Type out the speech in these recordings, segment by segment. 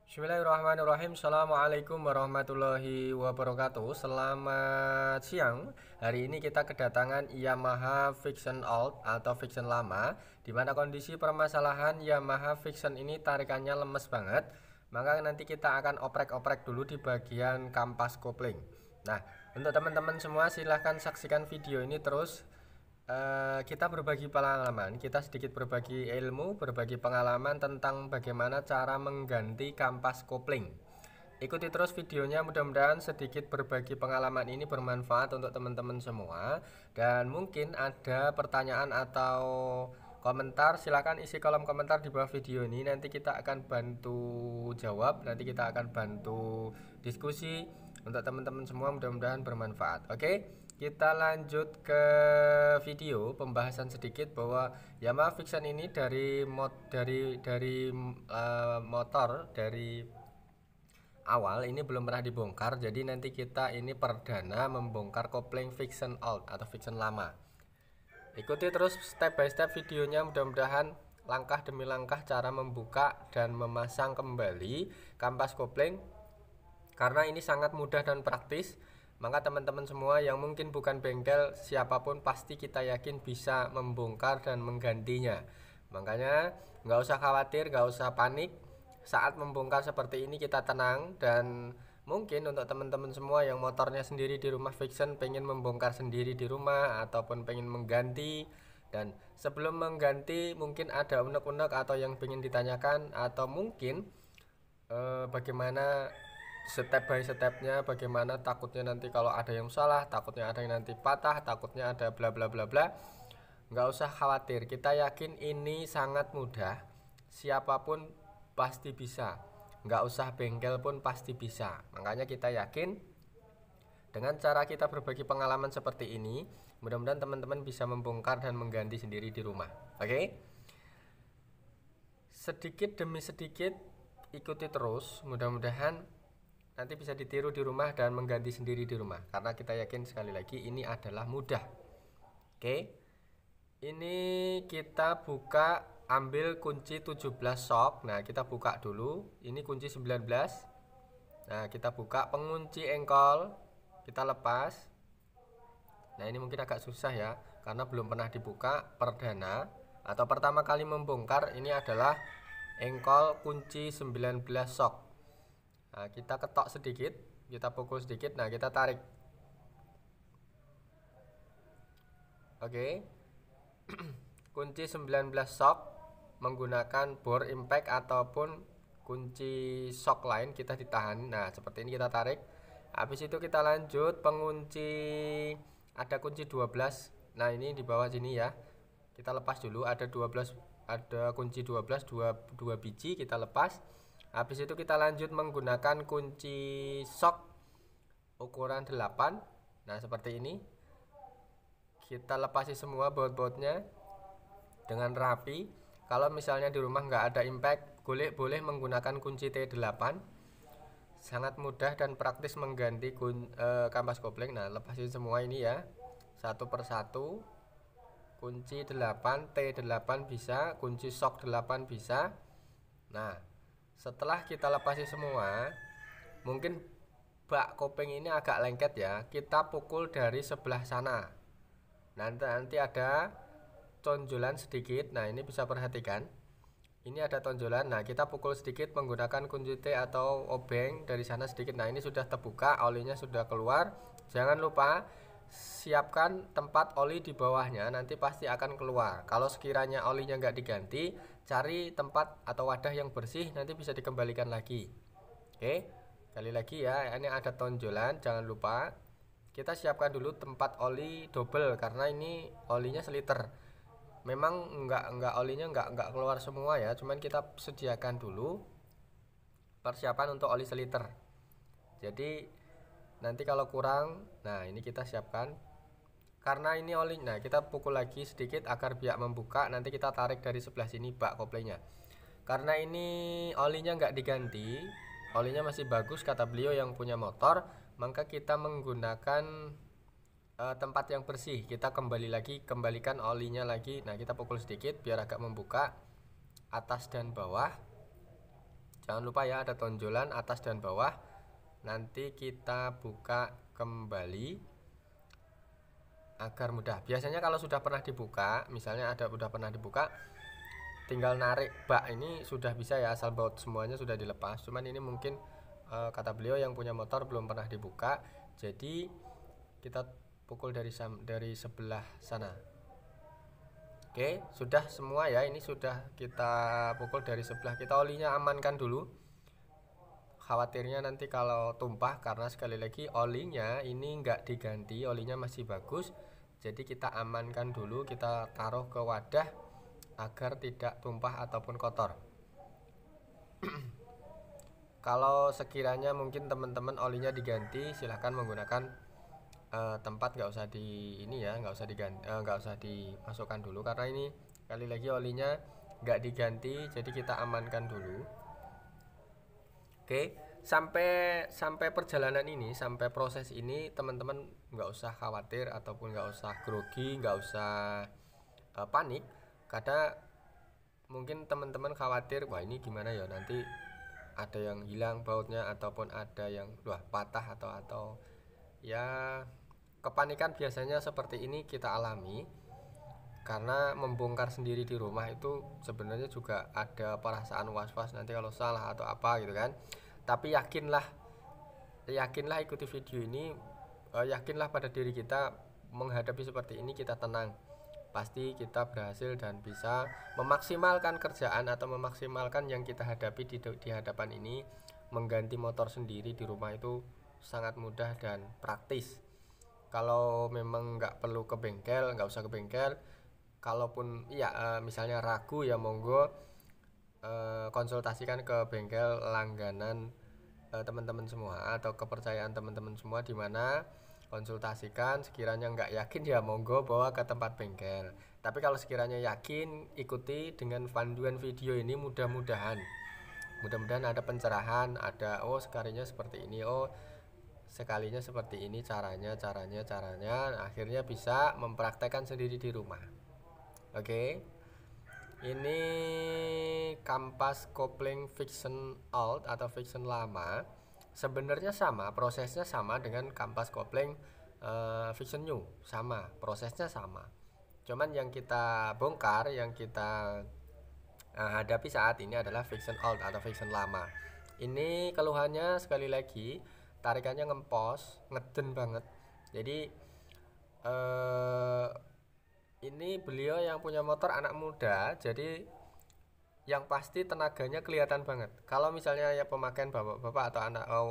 Bismillahirrahmanirrahim. Assalamualaikum warahmatullahi wabarakatuh. Selamat siang. Hari ini kita kedatangan Yamaha Vision Old atau Vision lama, di mana kondisi permasalahan Yamaha Vision ini tarikannya lemes banget. Maka nanti kita akan oprek-oprek dulu di bagian kampas kopling. Nah, untuk teman-teman semua silahkan saksikan video ini terus. Kita berbagi pengalaman, kita sedikit berbagi ilmu, berbagi pengalaman tentang bagaimana cara mengganti kampas kopling. Ikuti terus videonya, mudah-mudahan sedikit berbagi pengalaman ini bermanfaat untuk teman-teman semua. Dan mungkin ada pertanyaan atau komentar, silahkan isi kolom komentar di bawah video ini. Nanti kita akan bantu jawab, nanti kita akan bantu diskusi untuk teman-teman semua, mudah-mudahan bermanfaat. Oke? Kita lanjut ke video pembahasan sedikit bahwa Yamaha Vision ini dari motor dari awal ini belum pernah dibongkar. Jadi nanti kita ini perdana membongkar kopling Vision Old atau Vision lama. Ikuti terus step by step videonya, mudah-mudahan langkah demi langkah cara membuka dan memasang kembali kampas kopling, karena ini sangat mudah dan praktis. Maka teman-teman semua yang mungkin bukan bengkel, siapapun pasti kita yakin bisa membongkar dan menggantinya. Makanya nggak usah khawatir, nggak usah panik. Saat membongkar seperti ini kita tenang. Dan mungkin untuk teman-teman semua yang motornya sendiri di rumah Vision, pengen membongkar sendiri di rumah ataupun pengen mengganti, dan sebelum mengganti mungkin ada unek-unek atau yang pengen ditanyakan, atau mungkin bagaimana step by stepnya, bagaimana takutnya nanti kalau ada yang salah, takutnya ada yang nanti patah, takutnya ada bla bla bla bla. Nggak usah khawatir, kita yakin ini sangat mudah, siapapun pasti bisa, nggak usah bengkel pun pasti bisa. Makanya kita yakin dengan cara kita berbagi pengalaman seperti ini, mudah-mudahan teman-teman bisa membongkar dan mengganti sendiri di rumah. Oke? Sedikit demi sedikit ikuti terus, mudah-mudahan nanti bisa ditiru di rumah dan mengganti sendiri di rumah, karena kita yakin sekali lagi ini adalah mudah. Oke, ini kita buka, ambil kunci 17 sok. Nah, kita buka dulu. Ini kunci 19. Nah, kita buka pengunci engkol, kita lepas. Nah, ini mungkin agak susah ya, karena belum pernah dibuka, perdana atau pertama kali membongkar. Ini adalah engkol kunci 19 sok. Nah, kita ketok sedikit, kita pukul sedikit, nah kita tarik. Oke. Kunci 19 sok menggunakan bore impact ataupun kunci sok lain kita ditahan. Nah, seperti ini kita tarik. Habis itu kita lanjut pengunci, ada kunci 12. Nah, ini di bawah sini ya. Kita lepas dulu, ada 12, ada kunci 12, 2 biji kita lepas. Habis itu kita lanjut menggunakan kunci sok ukuran 8. Nah, seperti ini. Kita lepasi semua baut-bautnya dengan rapi. Kalau misalnya di rumah nggak ada impact, boleh menggunakan kunci T8. Sangat mudah dan praktis mengganti kampas kopling. Nah, lepasin semua ini ya, satu persatu. Kunci 8, T8 bisa, kunci sok 8 bisa. Nah, setelah kita lepasi semua, mungkin bak kopling ini agak lengket ya, kita pukul dari sebelah sana. Nanti ada tonjolan sedikit. Nah, ini bisa perhatikan, ini ada tonjolan. Nah, kita pukul sedikit menggunakan kunci T atau obeng dari sana sedikit. Nah, ini sudah terbuka, olinya sudah keluar. Jangan lupa siapkan tempat oli di bawahnya, nanti pasti akan keluar. Kalau sekiranya olinya nggak diganti, cari tempat atau wadah yang bersih, nanti bisa dikembalikan lagi. Oke, kali lagi ya, ini ada tonjolan, jangan lupa. Kita siapkan dulu tempat oli double, karena ini olinya seliter. Memang olinya nggak keluar semua ya, cuman kita sediakan dulu persiapan untuk oli seliter. Jadi nanti kalau kurang, nah ini kita siapkan. Karena ini oli, nah kita pukul lagi sedikit agar biak membuka. Nanti kita tarik dari sebelah sini bak koplingnya. Karena ini olinya nggak diganti, olinya masih bagus kata beliau yang punya motor, maka kita menggunakan tempat yang bersih. Kita kembalikan olinya lagi. Nah, kita pukul sedikit biar agak membuka atas dan bawah. Jangan lupa ya, ada tonjolan atas dan bawah. Nanti kita buka kembali agar mudah. Biasanya kalau sudah pernah dibuka, misalnya udah pernah dibuka, tinggal narik bak ini sudah bisa ya, asal baut semuanya sudah dilepas. Cuman ini mungkin kata beliau yang punya motor belum pernah dibuka, jadi kita pukul dari sebelah sana. Oke, sudah semua ya, ini sudah kita pukul dari sebelah. Kita olinya amankan dulu, khawatirnya nanti kalau tumpah, karena sekali lagi olinya ini nggak diganti, olinya masih bagus. Jadi kita amankan dulu, kita taruh ke wadah agar tidak tumpah ataupun kotor. Kalau sekiranya mungkin teman-teman olinya diganti, silahkan menggunakan tempat, nggak usah di ini ya, nggak usah diganti, nggak usah dimasukkan dulu, karena ini kali lagi olinya nggak diganti, jadi kita amankan dulu. Oke, sampai perjalanan ini, sampai proses ini, teman-teman nggak usah khawatir ataupun nggak usah grogi, nggak usah panik, karena mungkin teman-teman khawatir, wah ini gimana ya, nanti ada yang hilang bautnya ataupun ada yang patah atau ya, kepanikan biasanya seperti ini kita alami karena membongkar sendiri di rumah itu sebenarnya juga ada perasaan was-was nanti kalau salah atau apa gitu kan. Tapi yakinlah ikuti video ini, yakinlah pada diri kita, menghadapi seperti ini kita tenang, pasti kita berhasil dan bisa memaksimalkan kerjaan atau memaksimalkan yang kita hadapi di hadapan ini. Mengganti motor sendiri di rumah itu sangat mudah dan praktis. Kalau memang nggak perlu ke bengkel, nggak usah ke bengkel. Kalaupun misalnya ragu ya, monggo konsultasikan ke bengkel langganan teman-teman semua atau kepercayaan teman-teman semua, di mana konsultasikan. Sekiranya nggak yakin ya monggo bawa ke tempat bengkel. Tapi kalau sekiranya yakin, ikuti dengan panduan video ini, mudah-mudahan ada pencerahan, ada sekalinya seperti ini, sekalinya seperti ini caranya, akhirnya bisa mempraktekkan sendiri di rumah. Oke. Ini kampas kopling Viction old atau Viction lama. Sebenarnya sama, prosesnya sama dengan kampas kopling Viction new, sama, prosesnya sama. Cuman yang kita bongkar, yang kita hadapi saat ini adalah Viction old atau Viction lama. Ini keluhannya sekali lagi, tarikannya ngempos, ngeden banget. Jadi ini beliau yang punya motor anak muda, jadi yang pasti tenaganya kelihatan banget. Kalau misalnya ya pemakaian bapak-bapak atau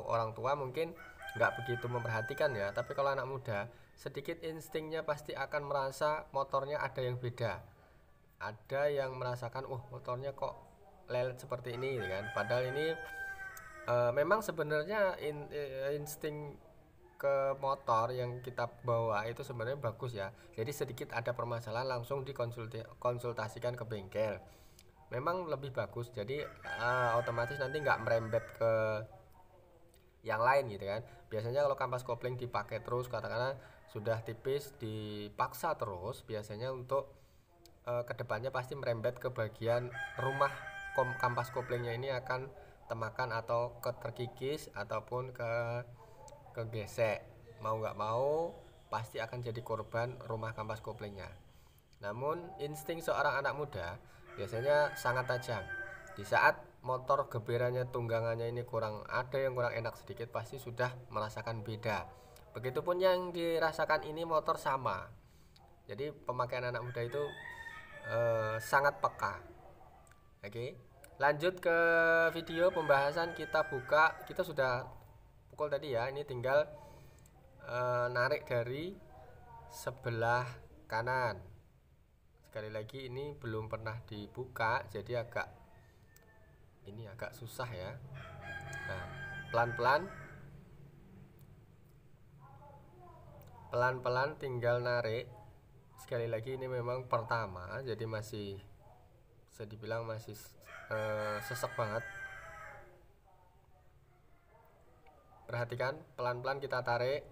orang tua mungkin nggak begitu memperhatikan ya, tapi kalau anak muda sedikit instingnya pasti akan merasa motornya ada yang beda. Ada yang merasakan, motornya kok lelet seperti ini, gitu kan. Padahal ini memang sebenarnya insting ke motor yang kita bawa itu sebenarnya bagus ya. Jadi sedikit ada permasalahan langsung dikonsultasikan ke bengkel. Memang lebih bagus. Jadi otomatis nanti nggak merembet ke yang lain gitu kan. Biasanya kalau kampas kopling dipakai terus, katakanlah sudah tipis dipaksa terus, biasanya untuk kedepannya pasti merembet ke bagian rumah kampas koplingnya ini akan temakan atau terkikis ataupun kegesek. Mau nggak mau pasti akan jadi korban rumah kampas koplingnya. Namun insting seorang anak muda biasanya sangat tajam. Di saat motor geberannya, tunggangannya ini ada yang kurang enak sedikit, pasti sudah merasakan beda. Begitupun yang dirasakan ini motor sama. Jadi pemakaian anak muda itu sangat peka. Oke, lanjut ke video pembahasan. Kita sudah pukul tadi ya, ini tinggal narik dari sebelah kanan. Sekali lagi ini belum pernah dibuka, jadi agak susah ya. Nah, pelan-pelan tinggal narik. Sekali lagi ini memang pertama, jadi masih bisa dibilang masih sesek banget. Perhatikan, pelan-pelan kita tarik.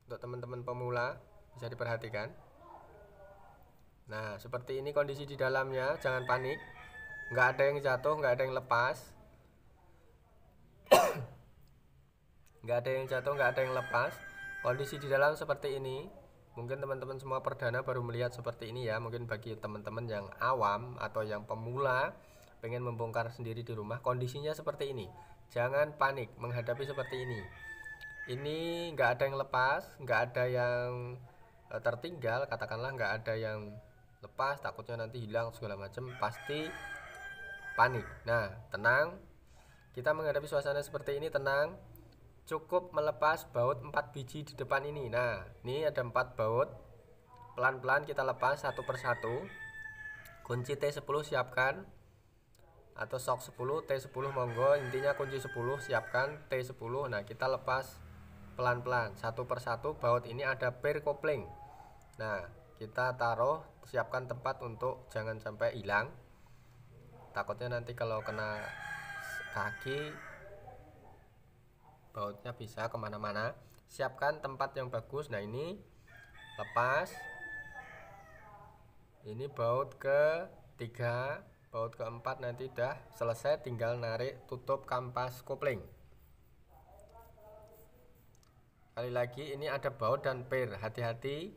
Untuk teman-teman pemula bisa diperhatikan. Nah, seperti ini kondisi di dalamnya, jangan panik. Nggak ada yang jatuh, nggak ada yang lepas. nggak ada yang jatuh, nggak ada yang lepas. Kondisi di dalam seperti ini. Mungkin teman-teman semua perdana baru melihat seperti ini ya. Mungkin bagi teman-teman yang awam atau yang pemula pengen membongkar sendiri di rumah, kondisinya seperti ini. Jangan panik menghadapi seperti ini. Ini nggak ada yang lepas, nggak ada yang tertinggal, katakanlah nggak ada yang lepas, takutnya nanti hilang segala macam, pasti panik. Nah, tenang. Kita menghadapi suasana seperti ini tenang. Cukup melepas baut 4 biji di depan ini. Nah, ini ada 4 baut. Pelan-pelan kita lepas satu persatu. Kunci T10 siapkan. Atau sok 10, T10 monggo. Intinya kunci 10 siapkan, T10. Nah, kita lepas pelan-pelan satu persatu. Baut ini ada pair kopling. Nah, kita taruh, siapkan tempat untuk jangan sampai hilang. Takutnya nanti kalau kena kaki bautnya bisa kemana-mana. Siapkan tempat yang bagus. Nah, ini lepas. Ini baut ke 3, baut keempat nanti udah selesai, tinggal narik tutup kampas kopling. Kali lagi, ini ada baut dan pair, hati-hati.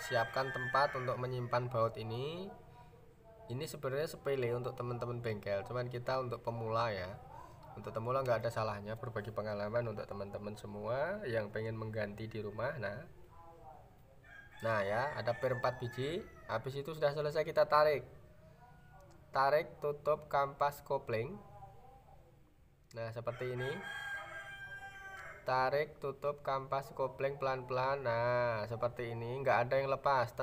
Siapkan tempat untuk menyimpan baut ini. Ini sebenarnya sepele untuk teman-teman bengkel, cuman kita untuk pemula ya. Untuk pemula nggak ada salahnya berbagi pengalaman untuk teman-teman semua yang pengen mengganti di rumah. Nah ya, ada pair 4 biji. Habis itu sudah selesai, kita tarik tutup kampas kopling. Nah, seperti ini. Tarik tutup kampas kopling pelan-pelan. Nah, seperti ini, nggak ada yang lepas.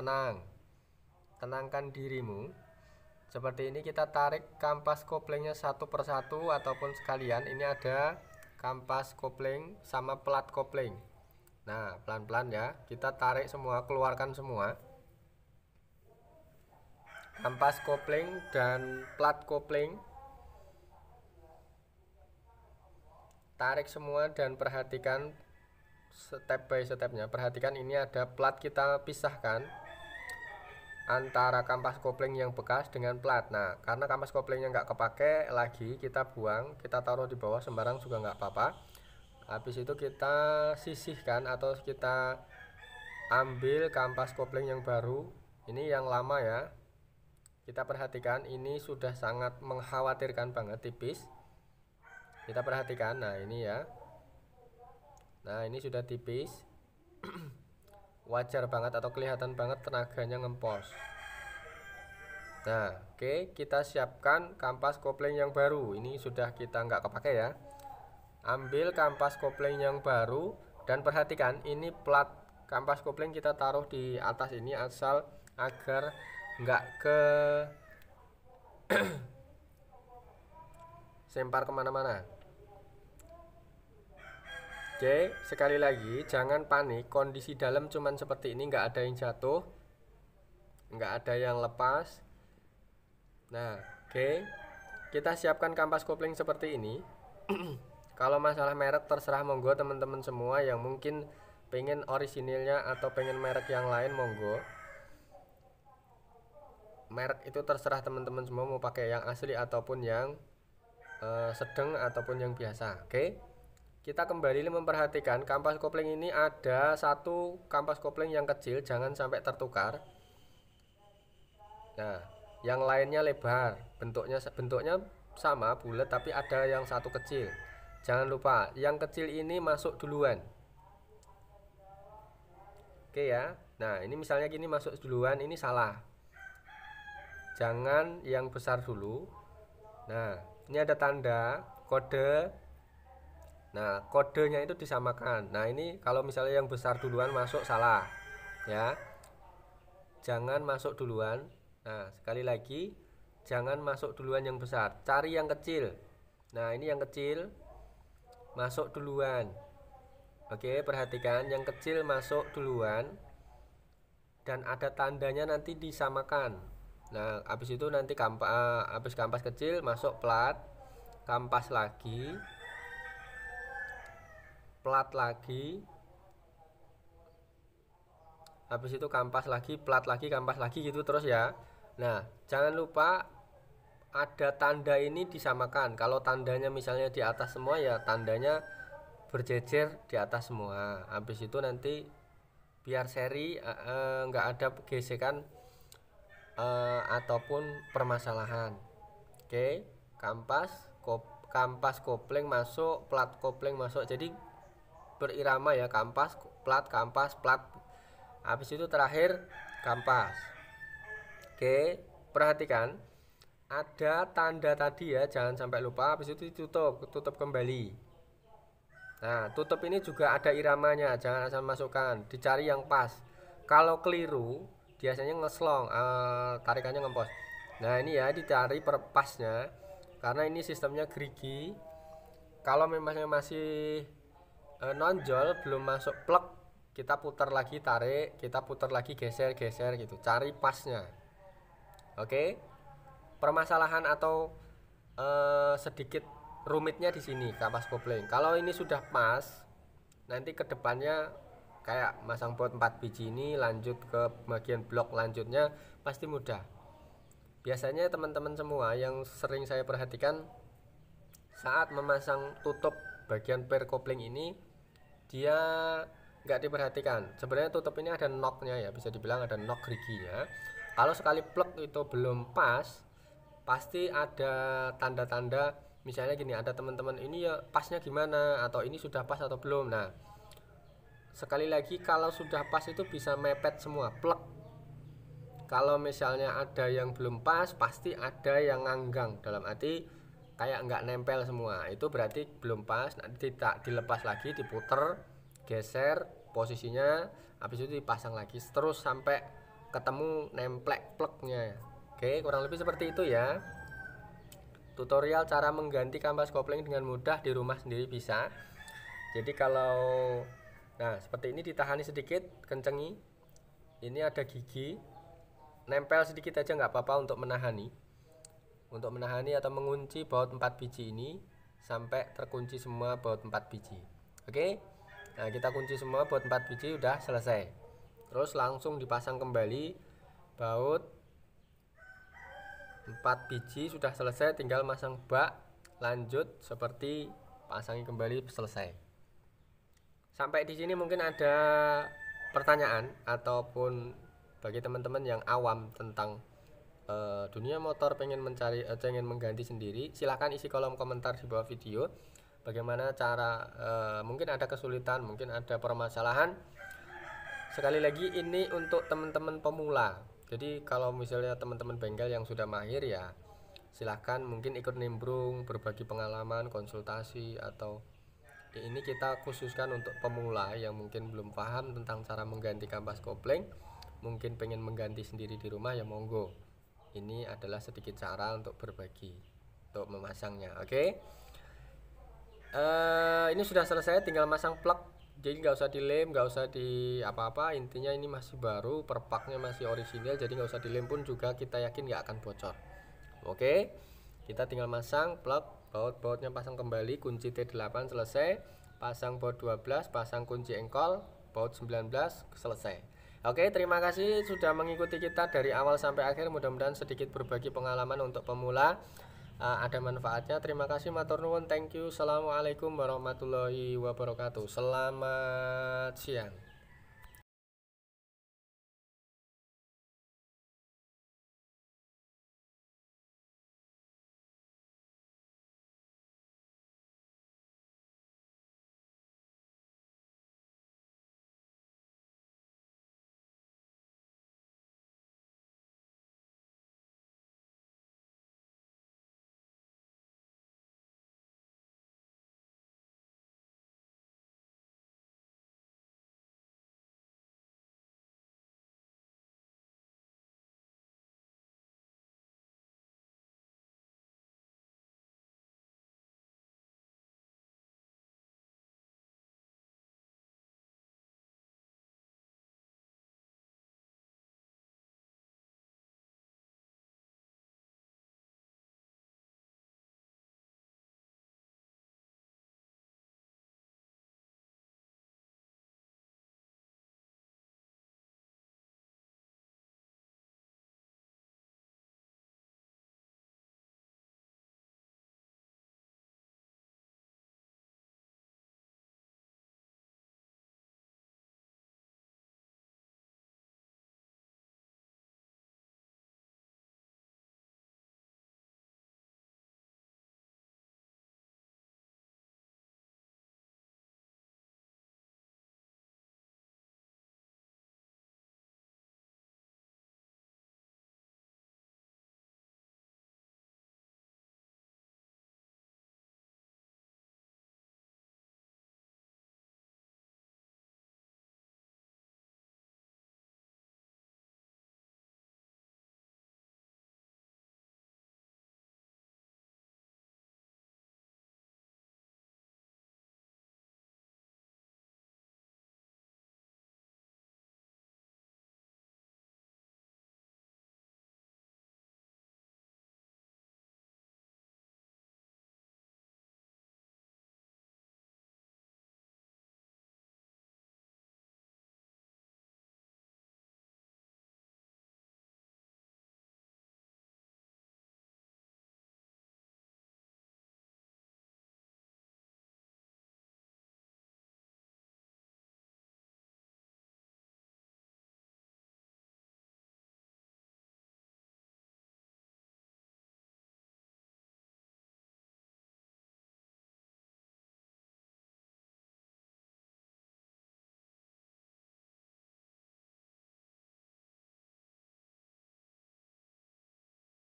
Tenangkan dirimu. Seperti ini, kita tarik kampas koplingnya satu persatu ataupun sekalian. Ini ada kampas kopling sama plat kopling. Nah, pelan-pelan ya, kita tarik semua, keluarkan semua kampas kopling dan plat kopling. Tarik semua dan perhatikan step by stepnya. Perhatikan ini ada plat, kita pisahkan antara kampas kopling yang bekas dengan plat. Nah, karena kampas koplingnya nggak kepake lagi, kita buang, kita taruh di bawah sembarang juga nggak apa-apa. Habis itu kita sisihkan atau kita ambil kampas kopling yang baru. Ini yang lama ya. Kita perhatikan ini sudah sangat mengkhawatirkan banget, tipis. Kita perhatikan, nah ini ya. Nah, ini sudah tipis. Wajar banget atau kelihatan banget tenaganya ngempos. Nah, oke, kita siapkan kampas kopling yang baru. Ini sudah kita nggak kepake ya. Ambil kampas kopling yang baru dan perhatikan ini plat kampas kopling kita taruh di atas ini asal agar nggak ke sempar kemana-mana. Oke, sekali lagi jangan panik, kondisi dalam cuman seperti ini, nggak ada yang jatuh, nggak ada yang lepas. Nah, oke, kita siapkan kampas kopling seperti ini. Kalau masalah merek terserah monggo teman-teman semua yang mungkin pengen orisinilnya atau pengen merek yang lain monggo. Merek itu terserah teman-teman semua mau pakai yang asli ataupun yang sedang ataupun yang biasa. Oke. Kita kembali memperhatikan kampas kopling ini ada satu kampas kopling yang kecil, jangan sampai tertukar. Nah, yang lainnya lebar, bentuknya sama bulat tapi ada yang satu kecil. Jangan lupa, yang kecil ini masuk duluan. Oke ya. Nah, ini misalnya gini masuk duluan, ini salah. Jangan yang besar dulu. Nah, ini ada tanda kode. Nah, kodenya itu disamakan. Nah, ini kalau misalnya yang besar duluan masuk salah ya. Jangan masuk duluan. Nah, sekali lagi, jangan masuk duluan yang besar. Cari yang kecil. Nah, ini yang kecil masuk duluan. Oke, perhatikan yang kecil masuk duluan dan ada tandanya nanti disamakan. Nah, habis itu nanti habis kampas kecil masuk plat, kampas lagi, plat lagi, habis itu kampas lagi, plat lagi, kampas lagi gitu terus ya. Nah, jangan lupa ada tanda ini disamakan. Kalau tandanya misalnya di atas semua ya tandanya berjejer di atas semua. Habis itu nanti biar seri, nggak ada gesekan ataupun permasalahan. Oke, kampas kopling masuk, plat kopling masuk, jadi berirama ya, kampas plat. Habis itu terakhir kampas. Oke, perhatikan ada tanda tadi ya, jangan sampai lupa. Habis itu tutup kembali. Nah, tutup ini juga ada iramanya, jangan asal masukkan, dicari yang pas. Kalau keliru biasanya ngeslong, tarikannya ngempos. Nah, ini ya dicari per pasnya, karena ini sistemnya gerigi. Kalau memangnya masih nonjol, belum masuk plek, kita putar lagi, tarik, kita putar lagi, geser gitu, cari pasnya. Oke, permasalahan atau sedikit rumitnya di sini kampas kopling. Kalau ini sudah pas, nanti kedepannya kayak masang baut 4 biji ini, lanjut ke bagian blok lanjutnya pasti mudah. Biasanya teman-teman semua yang sering saya perhatikan saat memasang tutup bagian per kopling ini, dia nggak diperhatikan. Sebenarnya tutup ini ada knocknya ya, bisa dibilang ada knock geriginya. Kalau sekali plug itu belum pas, pasti ada tanda-tanda. Misalnya gini, ada teman-teman ini ya pasnya gimana, atau ini sudah pas atau belum. Nah, sekali lagi kalau sudah pas itu bisa mepet semua plug. Kalau misalnya ada yang belum pas, pasti ada yang nganggang, dalam arti kayak nggak nempel semua. Itu berarti belum pas. Nanti dilepas lagi, diputer, geser posisinya, habis itu dipasang lagi terus sampai ketemu nemplek plugnya. Oke, kurang lebih seperti itu ya. Tutorial cara mengganti kampas kopling dengan mudah di rumah sendiri bisa. Jadi kalau seperti ini, ditahani sedikit, kencengi. Ini ada gigi, nempel sedikit aja nggak apa-apa untuk menahani atau mengunci baut 4 biji ini sampai terkunci semua baut 4 biji. Oke, nah kita kunci semua baut 4 biji, udah selesai. Terus langsung dipasang kembali baut 4 biji, sudah selesai, tinggal masang bak, lanjut seperti pasangi kembali, selesai. Sampai di sini mungkin ada pertanyaan, ataupun bagi teman-teman yang awam tentang dunia motor, pengen mengganti sendiri, silahkan isi kolom komentar di bawah video. Bagaimana cara, mungkin ada kesulitan, mungkin ada permasalahan. Sekali lagi, ini untuk teman-teman pemula. Jadi kalau misalnya teman-teman bengkel yang sudah mahir ya silahkan mungkin ikut nimbrung, berbagi pengalaman, konsultasi, atau ini kita khususkan untuk pemula yang mungkin belum paham tentang cara mengganti kampas kopling, mungkin pengen mengganti sendiri di rumah, ya monggo. Ini adalah sedikit cara untuk berbagi, untuk memasangnya. Oke, ini sudah selesai, tinggal masang plug. Jadi nggak usah dilem, nggak usah di apa-apa, intinya ini masih baru, perpaknya masih orisinil, jadi nggak usah dilem pun juga kita yakin nggak akan bocor. Oke, kita tinggal masang plug, baut-bautnya pasang kembali, kunci T8 selesai, pasang baut 12, pasang kunci engkol, baut 19 selesai. Oke, terima kasih sudah mengikuti kita dari awal sampai akhir. Mudah-mudahan sedikit berbagi pengalaman untuk pemula, ada manfaatnya. Terima kasih, matur nuwun, thank you. Assalamualaikum warahmatullahi wabarakatuh. Selamat siang.